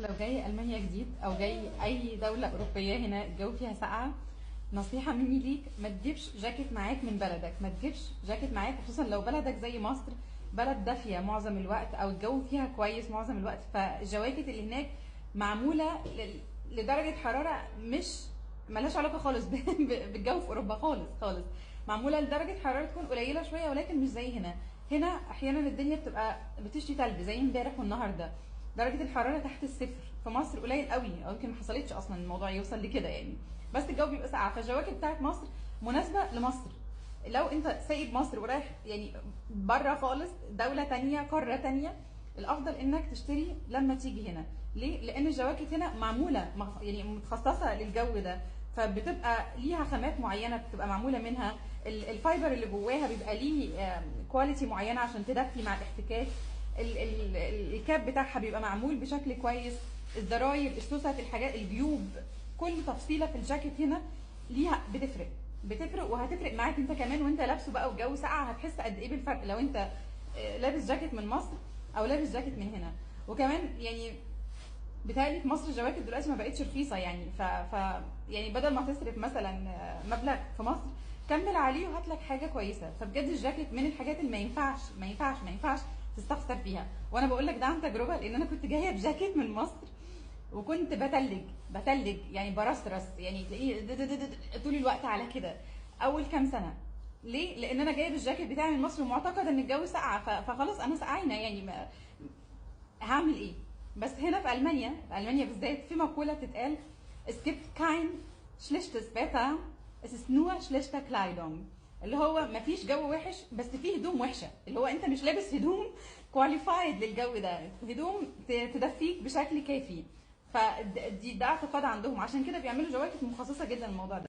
لو جاي المانيا جديد او جاي اي دوله اوروبيه هنا الجو فيها ساقعه، نصيحه مني ليك ما تجيبش جاكيت معاك من بلدك. ما تجيبش جاكيت معاك خصوصا لو بلدك زي مصر، بلد دافيه معظم الوقت او الجو فيها كويس معظم الوقت. فالجواكت اللي هناك معموله لدرجه حراره مش ملهاش علاقه خالص بالجو في اوروبا خالص خالص. معموله لدرجه حراره تكون قليله شويه ولكن مش زي هنا. هنا احيانا الدنيا بتبقى بتشتي تلج زي امبارح والنهارده، درجه الحراره تحت الصفر. في مصر قليل قوي او يمكن ما حصلتش اصلا الموضوع يوصل لكده يعني، بس الجو بيبقى ساقع. فالجواكت بتاعت مصر مناسبه لمصر. لو انت سايب مصر ورايح يعني بره خالص دوله تانية قاره تانية، الافضل انك تشتري لما تيجي هنا. ليه؟ لان الجواكت هنا معموله يعني متخصصه للجو ده، فبتبقى ليها خامات معينه بتبقى معموله منها. الفايبر اللي جواها بيبقى ليه كواليتي معينه عشان تدفي مع الاحتكاك. الكاب بتاعها بيبقى معمول بشكل كويس. الزراير، السوست، الحاجات، الجيوب، كل تفصيله في الجاكيت هنا ليها بتفرق وهتفرق معاك انت كمان وانت لابسه بقى والجو ساقع. هتحس قد ايه بالفرق لو انت لابس جاكيت من مصر او لابس جاكيت من هنا. وكمان يعني بتهيألي في مصر الجواكت دلوقتي ما بقتش رخيصه يعني يعني بدل ما تصرف مثلا مبلغ في مصر، كمل عليه وهات لك حاجه كويسه. فبجد الجاكيت من الحاجات اللي ما ينفعش تستخسر فيها. وانا بقول لك ده عن تجربه، لان انا كنت جايه بجاكيت من مصر وكنت بتلج يعني برصرص، يعني تلاقيه طول الوقت على كده اول كام سنه. ليه؟ لان انا جايب الجاكيت بتاعي من مصر ومعتقده ان الجو ساقع، فخلاص انا سقعانه يعني هعمل ايه؟ بس هنا في المانيا بالذات في مقوله بتتقال: es gibt kein schlechtes Wetter, es ist nur schlechte Kleidung. اللي هو مفيش جو وحش بس فيه هدوم وحشه، اللي هو انت مش لابس هدوم كواليفايد للجو ده، هدوم تدفيك بشكل كافي. ده اعتقاد عندهم، عشان كده بيعملوا جواكت مخصصه جدا للموضوع ده.